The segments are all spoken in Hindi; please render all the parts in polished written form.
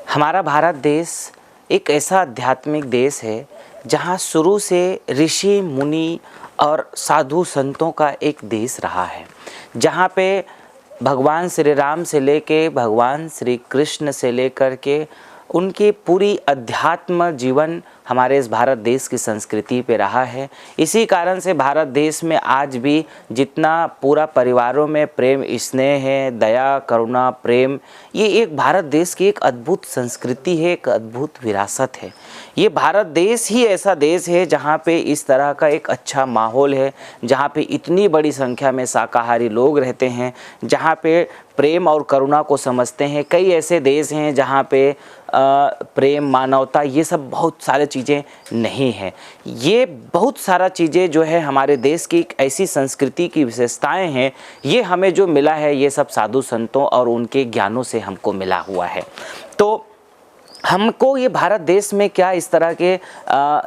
हमारा भारत देश एक ऐसा आध्यात्मिक देश है जहाँ शुरू से ऋषि मुनि और साधु संतों का एक देश रहा है, जहाँ पे भगवान श्री राम से लेके भगवान श्री कृष्ण से लेकर के उनकी पूरी अध्यात्म जीवन हमारे इस भारत देश की संस्कृति पे रहा है। इसी कारण से भारत देश में आज भी जितना पूरा परिवारों में प्रेम स्नेह है, दया करुणा प्रेम, ये एक भारत देश की एक अद्भुत संस्कृति है, एक अद्भुत विरासत है। ये भारत देश ही ऐसा देश है जहाँ पे इस तरह का एक अच्छा माहौल है, जहाँ पे इतनी बड़ी संख्या में शाकाहारी लोग रहते हैं, जहाँ पे प्रेम और करुणा को समझते हैं। कई ऐसे देश हैं जहाँ पे प्रेम मानवता ये सब बहुत सारे चीज़ें नहीं हैं। ये बहुत सारा चीज़ें जो है हमारे देश की एक ऐसी संस्कृति की विशेषताएं हैं, ये हमें जो मिला है ये सब साधु संतों और उनके ज्ञानों से हमको मिला हुआ है। तो हमको ये भारत देश में क्या इस तरह के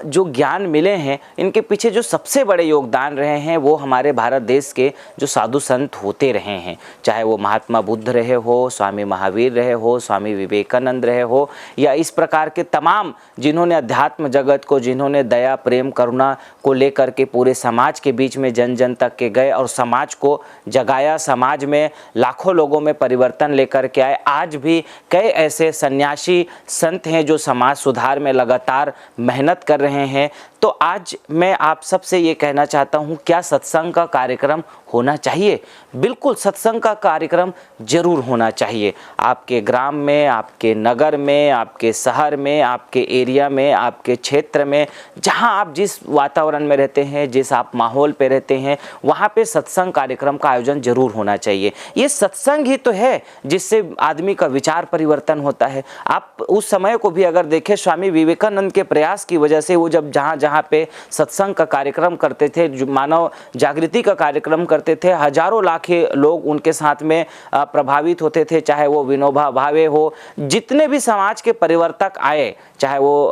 जो ज्ञान मिले हैं, इनके पीछे जो सबसे बड़े योगदान रहे हैं वो हमारे भारत देश के जो साधु संत होते रहे हैं, चाहे वो महात्मा बुद्ध रहे हो, स्वामी महावीर रहे हो, स्वामी विवेकानंद रहे हो, या इस प्रकार के तमाम जिन्होंने अध्यात्म जगत को, जिन्होंने दया प्रेम करुणा को लेकर के पूरे समाज के बीच में जन जन तक के गए और समाज को जगाया, समाज में लाखों लोगों में परिवर्तन लेकर के आए। आज भी कई ऐसे सन्यासी संत हैं जो समाज सुधार में लगातार मेहनत कर रहे हैं। तो आज मैं आप सबसे ये कहना चाहता हूँ, क्या सत्संग का कार्यक्रम होना चाहिए? बिल्कुल सत्संग का कार्यक्रम जरूर होना चाहिए। आपके ग्राम में, आपके नगर में, आपके शहर में, आपके एरिया में, आपके क्षेत्र में, जहाँ आप जिस वातावरण में रहते हैं, जिस आप माहौल पे रहते हैं, वहाँ पे सत्संग कार्यक्रम का आयोजन जरूर होना चाहिए। ये सत्संग ही तो है जिससे आदमी का विचार परिवर्तन होता है। आप उस समय को भी अगर देखें, स्वामी विवेकानंद के प्रयास की वजह से वो जब जहाँ पे सत्संग का कार्यक्रम करते थे, जो मानव जागृति का कार्यक्रम करते थे, हजारों लाखे लोग उनके साथ में प्रभावित होते थे। चाहे वो विनोबा भावे हो, जितने भी समाज के परिवर्तक आए, चाहे वो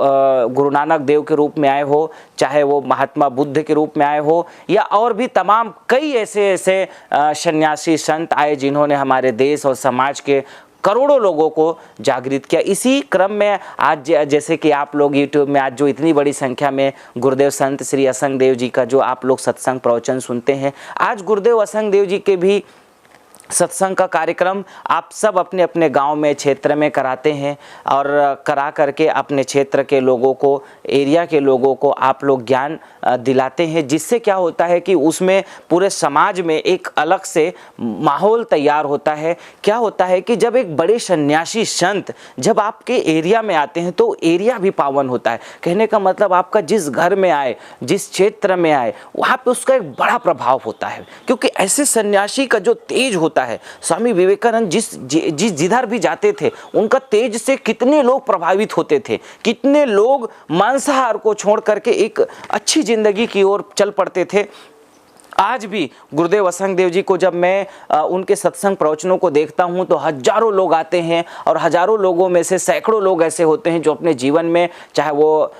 गुरु नानक देव के रूप में आए हो, चाहे वो महात्मा बुद्ध के रूप में आए हो, या और भी तमाम कई ऐसे सन्यासी संत आए जिन्होंने हमारे देश और समाज के करोड़ों लोगों को जागृत किया। इसी क्रम में आज जैसे कि आप लोग YouTube में आज जो इतनी बड़ी संख्या में गुरुदेव संत श्री असंग देव जी का जो आप लोग सत्संग प्रवचन सुनते हैं, आज गुरुदेव असंग देव जी के भी सत्संग का कार्यक्रम आप सब अपने अपने गांव में, क्षेत्र में कराते हैं, और करा करके अपने क्षेत्र के लोगों को, एरिया के लोगों को आप लोग ज्ञान दिलाते हैं, जिससे क्या होता है कि उसमें पूरे समाज में एक अलग से माहौल तैयार होता है। क्या होता है कि जब एक बड़े सन्यासी संत जब आपके एरिया में आते हैं तो एरिया भी पावन होता है। कहने का मतलब आपका जिस घर में आए, जिस क्षेत्र में आए, वहाँ पे उसका एक बड़ा प्रभाव होता है, क्योंकि ऐसे सन्यासी का जो तेज होता है, स्वामी विवेकानंद जिधर भी जाते थे उनका तेज से कितने लोग प्रभावित होते थे, कितने लोग मांसाहार को छोड़ करके एक अच्छी जिंदगी की ओर चल पड़ते थे। आज भी गुरुदेव असंग देव जी को जब मैं उनके सत्संग प्रवचनों को देखता हूं तो हजारों लोग आते हैं, और हजारों लोगों में से सैकड़ों लोग ऐसे होते हैं जो अपने जीवन में, चाहे वो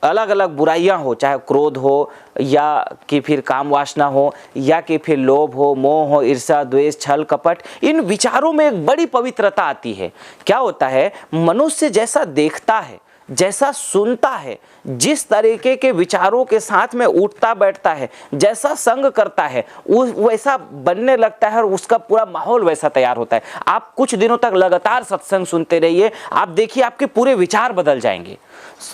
अलग अलग बुराइयां हो, चाहे क्रोध हो, या कि फिर काम वासना हो, या कि फिर लोभ हो, मोह हो, ईर्ष्या द्वेष छल कपट, इन विचारों में एक बड़ी पवित्रता आती है। क्या होता है, मनुष्य जैसा देखता है, जैसा सुनता है, जिस तरीके के विचारों के साथ में उठता बैठता है, जैसा संग करता है, वैसा बनने लगता है और उसका पूरा माहौल वैसा तैयार होता है। आप कुछ दिनों तक लगातार सत्संग सुनते रहिए, आप देखिए आपके पूरे विचार बदल जाएंगे,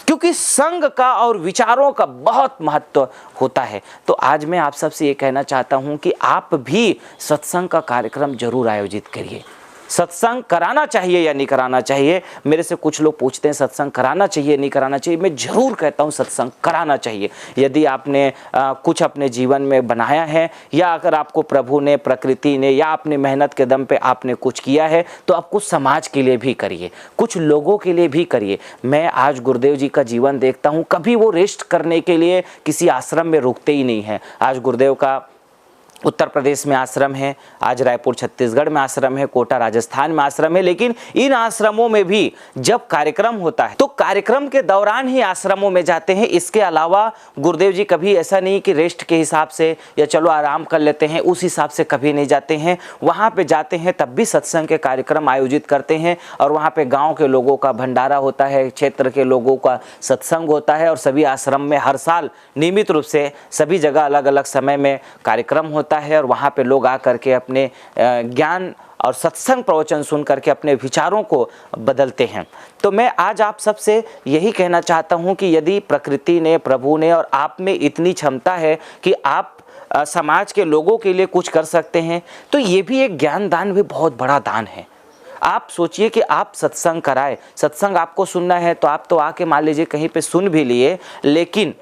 क्योंकि संग का और विचारों का बहुत महत्व होता है। तो आज मैं आप सबसे ये कहना चाहता हूं कि आप भी सत्संग का कार्यक्रम जरूर आयोजित करिए। सत्संग कराना चाहिए या नहीं कराना चाहिए, मेरे से कुछ लोग पूछते हैं सत्संग कराना चाहिए नहीं कराना चाहिए। मैं जरूर कहता हूं सत्संग कराना चाहिए। यदि आपने कुछ अपने जीवन में बनाया है, या अगर आपको प्रभु ने, प्रकृति ने, या अपनी मेहनत के दम पे आपने कुछ किया है, तो आप कुछ समाज के लिए भी करिए, कुछ लोगों के लिए भी करिए। मैं आज गुरुदेव जी का जीवन देखता हूँ, कभी वो रेस्ट करने के लिए किसी आश्रम में रुकते ही नहीं हैं। आज गुरुदेव का उत्तर प्रदेश में आश्रम है, आज रायपुर छत्तीसगढ़ में आश्रम है, कोटा राजस्थान में आश्रम है। लेकिन इन आश्रमों में भी जब कार्यक्रम होता है तो कार्यक्रम के दौरान ही आश्रमों में जाते हैं। इसके अलावा गुरुदेव जी कभी ऐसा नहीं कि रेस्ट के हिसाब से या चलो आराम कर लेते हैं उस हिसाब से कभी नहीं जाते हैं। वहाँ पे जाते हैं तब भी सत्संग के कार्यक्रम आयोजित करते हैं और वहाँ पे गाँव के लोगों का भंडारा होता है, क्षेत्र के लोगों का सत्संग होता है और सभी आश्रम में हर साल नियमित रूप से सभी जगह अलग अलग समय में कार्यक्रम होता है और वहाँ पे लोग आकर के अपने ज्ञान और सत्संग प्रवचन सुन करके अपने विचारों को बदलते हैं। तो मैं आज आप सबसे यही कहना चाहता हूँ कि यदि प्रकृति ने, प्रभु ने और आप में इतनी क्षमता है कि आप समाज के लोगों के लिए कुछ कर सकते हैं, तो ये भी एक ज्ञान दान भी बहुत बड़ा दान है। आप सोचिए कि आप सत्संग कराए, सत्संग आपको सुनना है तो आप तो आके मान लीजिए कहीं पे सुन भी लिए, लेकिन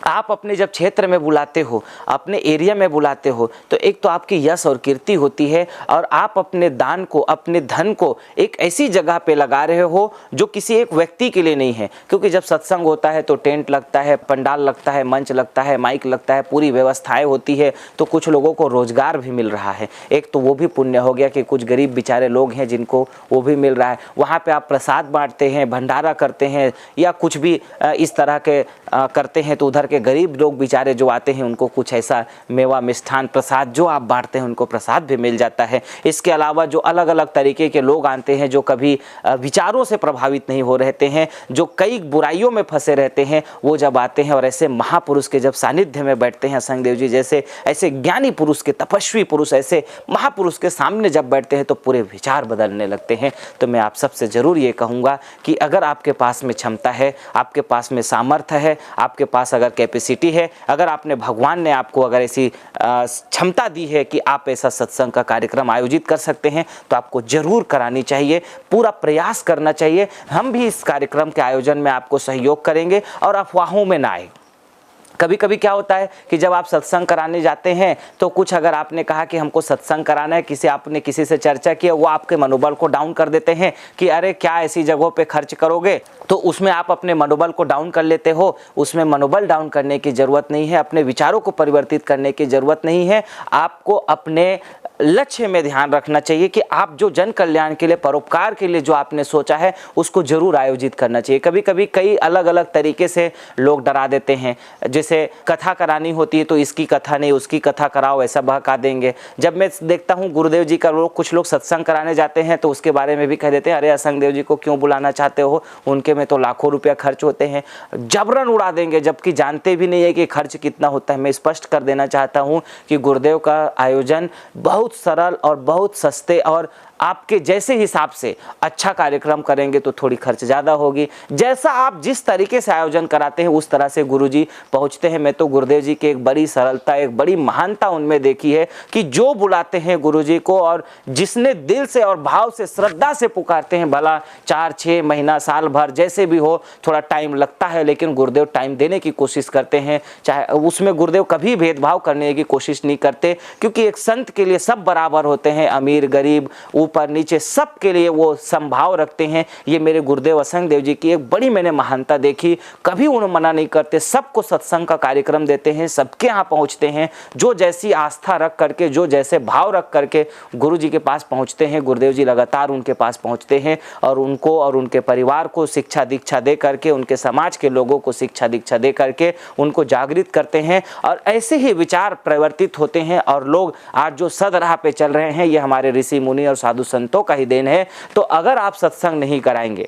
आप अपने जब क्षेत्र में बुलाते हो, अपने एरिया में बुलाते हो, तो एक तो आपकी यश और कीर्ति होती है और आप अपने दान को, अपने धन को एक ऐसी जगह पे लगा रहे हो जो किसी एक व्यक्ति के लिए नहीं है। क्योंकि जब सत्संग होता है तो टेंट लगता है, पंडाल लगता है, मंच लगता है, माइक लगता है, पूरी व्यवस्थाएं होती है, तो कुछ लोगों को रोजगार भी मिल रहा है। एक तो वो भी पुण्य हो गया कि कुछ गरीब बेचारे लोग हैं जिनको वो भी मिल रहा है। वहाँ पर आप प्रसाद बांटते हैं, भंडारा करते हैं या कुछ भी इस तरह के करते हैं, तो उधर गरीब लोग बेचारे जो आते हैं उनको कुछ ऐसा मेवा, मिष्ठान, प्रसाद जो आप बांटते हैं उनको प्रसाद भी मिल जाता है। इसके अलावा जो अलग अलग तरीके के लोग आते हैं जो कभी विचारों से प्रभावित नहीं हो रहते हैं, जो कई बुराइयों में फंसे रहते हैं, वो जब आते हैं और ऐसे महापुरुष के जब सानिध्य में बैठते हैं, संगदेव जी जैसे ऐसे ज्ञानी पुरुष के, तपस्वी पुरुष, ऐसे महापुरुष के सामने जब बैठते हैं तो पूरे विचार बदलने लगते हैं। तो मैं आप सबसे ज़रूर ये कहूँगा कि अगर आपके पास में क्षमता है, आपके पास में सामर्थ्य है, आपके पास अगर कैपेसिटी है, अगर आपने, भगवान ने आपको अगर ऐसी क्षमता दी है कि आप ऐसा सत्संग का कार्यक्रम आयोजित कर सकते हैं, तो आपको जरूर करानी चाहिए, पूरा प्रयास करना चाहिए। हम भी इस कार्यक्रम के आयोजन में आपको सहयोग करेंगे और अफवाहों में ना आए। कभी कभी क्या होता है कि जब आप सत्संग कराने जाते हैं तो कुछ अगर आपने कहा कि हमको सत्संग कराना है, आपने किसी से चर्चा की, वो आपके मनोबल को डाउन कर देते हैं कि अरे क्या ऐसी जगहों पे खर्च करोगे, तो उसमें आप अपने मनोबल को डाउन कर लेते हो। उसमें मनोबल डाउन करने की ज़रूरत नहीं है, अपने विचारों को परिवर्तित करने की ज़रूरत नहीं है। आपको अपने लक्ष्य में ध्यान रखना चाहिए कि आप जो जन कल्याण के लिए, परोपकार के लिए जो आपने सोचा है उसको जरूर आयोजित करना चाहिए। कभी कभी कई अलग अलग तरीके से लोग डरा देते हैं, जैसे कथा करानी होती है तो इसकी कथा नहीं, उसकी कथा कराओ, ऐसा बहका देंगे। जब मैं देखता हूँ गुरुदेव जी का कुछ लोग सत्संग कराने जाते हैं तो उसके बारे में भी कह देते हैं, अरे असंगदेव जी को क्यों बुलाना चाहते हो, उनके में तो लाखों रुपया खर्च होते हैं, जबरन उड़ा देंगे, जबकि जानते भी नहीं है कि खर्च कितना होता है। मैं स्पष्ट कर देना चाहता हूँ कि गुरुदेव का आयोजन बहुत सरल और बहुत सस्ते और आपके जैसे हिसाब से अच्छा कार्यक्रम करेंगे तो थोड़ी खर्च ज़्यादा होगी। जैसा आप जिस तरीके से आयोजन कराते हैं उस तरह से गुरुजी पहुंचते हैं। मैं तो गुरुदेव जी की एक बड़ी सरलता, एक बड़ी महानता उनमें देखी है कि जो बुलाते हैं गुरुजी को और जिसने दिल से और भाव से, श्रद्धा से पुकारते हैं, भला 4-6 महीना, साल भर जैसे भी हो, थोड़ा टाइम लगता है लेकिन गुरुदेव टाइम देने की कोशिश करते हैं। चाहे उसमें गुरुदेव कभी भेदभाव करने की कोशिश नहीं करते, क्योंकि एक संत के लिए सब बराबर होते हैं, अमीर गरीब, ऊपर नीचे, सबके लिए वो संभाव रखते हैं। ये मेरे गुरुदेव असंगदेव जी की एक बड़ी मैंने महानता देखी। कभी उन्हें मना नहीं करते, सबको सत्संग का कार्यक्रम देते हैं, सबके यहाँ पहुँचते हैं। जो जैसी आस्था रख करके, जो जैसे भाव रख करके गुरु जी के पास पहुँचते हैं, गुरुदेव जी लगातार उनके पास पहुँचते हैं और उनको और उनके परिवार को शिक्षा दीक्षा दे करके, उनके समाज के लोगों को शिक्षा दीक्षा दे करके उनको जागृत करते हैं और ऐसे ही विचार परिवर्तित होते हैं और लोग आज जो सद राह पे चल रहे हैं, ये हमारे ऋषि मुनि और साधु संतों का ही देन है। तो अगर आप सत्संग नहीं कराएंगे,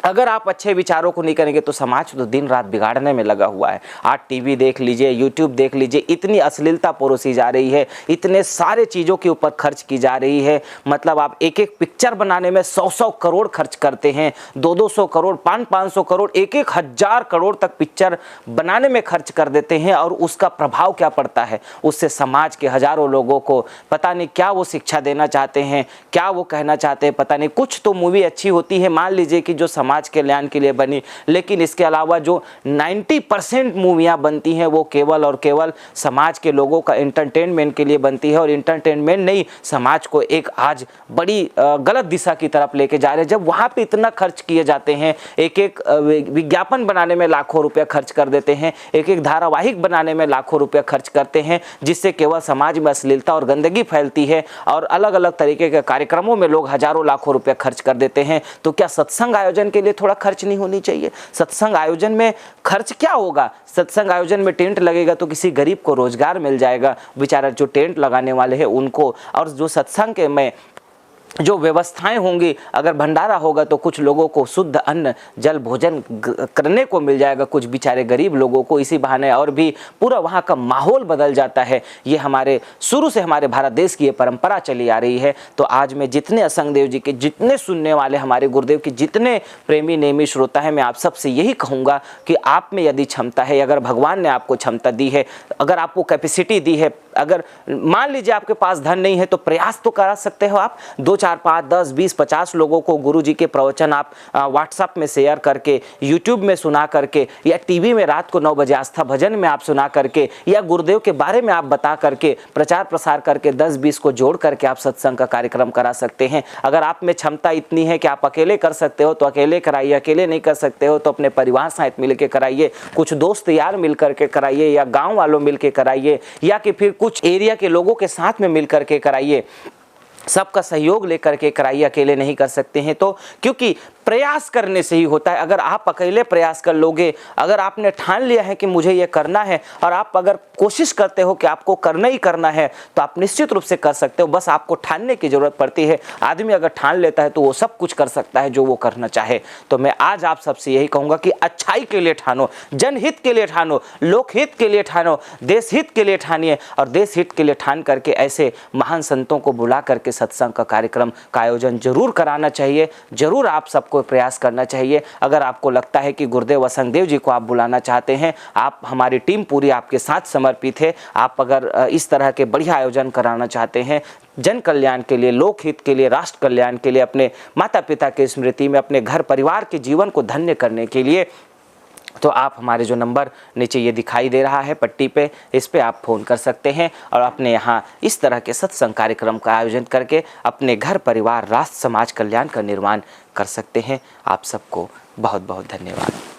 अगर आप अच्छे विचारों को नहीं करेंगे तो समाज तो दिन रात बिगाड़ने में लगा हुआ है। आज टीवी देख लीजिए, यूट्यूब देख लीजिए, इतनी अश्लीलता परोसी जा रही है, इतने सारे चीज़ों के ऊपर खर्च की जा रही है। मतलब आप एक एक पिक्चर बनाने में 100-100 करोड़ खर्च करते हैं, 200-200 करोड़, 500-500 करोड़, 1,000 करोड़ तक पिक्चर बनाने में खर्च कर देते हैं। और उसका प्रभाव क्या पड़ता है, उससे समाज के हजारों लोगों को पता नहीं क्या वो शिक्षा देना चाहते हैं, क्या वो कहना चाहते हैं, पता नहीं। कुछ तो मूवी अच्छी होती है, मान लीजिए कि जो समाज समाज कल्याण के लिए बनी, लेकिन इसके अलावा जो 90% मूवियाँ बनती हैं वो केवल और केवल समाज के लोगों का एंटरटेनमेंट के लिए बनती है, और एंटरटेनमेंट नहीं, समाज को एक आज बड़ी गलत दिशा की तरफ लेके जा रहे हैं। जब वहाँ पे इतना खर्च किए जाते हैं, एक एक विज्ञापन बनाने में लाखों रुपया खर्च कर देते हैं, एक एक धारावाहिक बनाने में लाखों रुपया खर्च करते हैं, जिससे केवल समाज में अश्लीलता और गंदगी फैलती है, और अलग अलग तरीके के कार्यक्रमों में लोग हजारों लाखों रुपया खर्च कर देते हैं। तो क्या सत्संग आयोजन के लिए थोड़ा खर्च नहीं होनी चाहिए? सत्संग आयोजन में खर्च क्या होगा? सत्संग आयोजन में टेंट लगेगा तो किसी गरीब को रोजगार मिल जाएगा, बेचारा जो टेंट लगाने वाले हैं उनको, और जो सत्संग के में जो व्यवस्थाएं होंगी, अगर भंडारा होगा तो कुछ लोगों को शुद्ध अन्न जल भोजन करने को मिल जाएगा, कुछ बेचारे गरीब लोगों को, इसी बहाने और भी पूरा वहाँ का माहौल बदल जाता है। ये हमारे शुरू से हमारे भारत देश की ये परंपरा चली आ रही है। तो आज मैं जितने असंगदेव जी के जितने सुनने वाले, हमारे गुरुदेव के जितने प्रेमी नेमी श्रोता है, मैं आप सबसे यही कहूँगा कि आप में यदि क्षमता है, अगर भगवान ने आपको क्षमता दी है, अगर आपको कैपेसिटी दी है, अगर मान लीजिए आपके पास धन नहीं है तो प्रयास तो करा सकते हो आप। 2 4 5 10 20 50 लोगों को गुरुजी के प्रवचन आप व्हाट्सएप में शेयर करके, यूट्यूब में सुना करके, या टीवी में रात को 9 बजे आस्था भजन में आप सुना करके, या गुरुदेव के बारे में आप बता करके, प्रचार प्रसार करके 10-20 को जोड़ करके आप सत्संग का कार्यक्रम करा सकते हैं। अगर आप में क्षमता इतनी है कि आप अकेले कर सकते हो तो अकेले कराइए, अकेले नहीं कर सकते हो तो अपने परिवार साथ मिल के कराइए, कुछ दोस्त यार मिल करके कराइए, या गाँव वालों मिल के कराइए, या कि फिर कुछ एरिया के लोगों के साथ में मिल करके कराइए। सबका सहयोग लेकर के कराइए, अकेले नहीं कर सकते हैं तो, क्योंकि प्रयास करने से ही होता है। अगर आप अकेले प्रयास कर लोगे, अगर आपने ठान लिया है कि मुझे ये करना है, और आप अगर कोशिश करते हो कि आपको करना ही करना है, तो आप निश्चित रूप से कर सकते हो। बस आपको ठानने की जरूरत पड़ती है। आदमी अगर ठान लेता है तो वो सब कुछ कर सकता है जो वो करना चाहे। तो मैं आज आप सबसे यही कहूँगा कि अच्छाई के लिए ठानो, जनहित के लिए ठानो, लोकहित के लिए ठानो, देश हित के लिए ठानिए, और देश हित के लिए ठान करके ऐसे महान संतों को बुला करके सत्संग का कार्यक्रम का आयोजन जरूर कराना चाहिए। जरूर आप सबको प्रयास करना चाहिए। अगर आपको लगता है कि गुरुदेव असंगदेव जी को आप बुलाना चाहते हैं, आप, हमारी टीम पूरी आपके साथ समर्पित है। आप अगर इस तरह के बढ़िया आयोजन कराना चाहते हैं, जन कल्याण के लिए, लोकहित के लिए, राष्ट्र कल्याण के लिए, अपने माता पिता की स्मृति में, अपने घर परिवार के जीवन को धन्य करने के लिए, तो आप हमारे जो नंबर नीचे ये दिखाई दे रहा है पट्टी पे, इस पे आप फ़ोन कर सकते हैं, और अपने यहाँ इस तरह के सत्संग कार्यक्रम का आयोजन करके अपने घर परिवार, राष्ट्र समाज कल्याण का निर्माण कर सकते हैं। आप सबको बहुत बहुत धन्यवाद।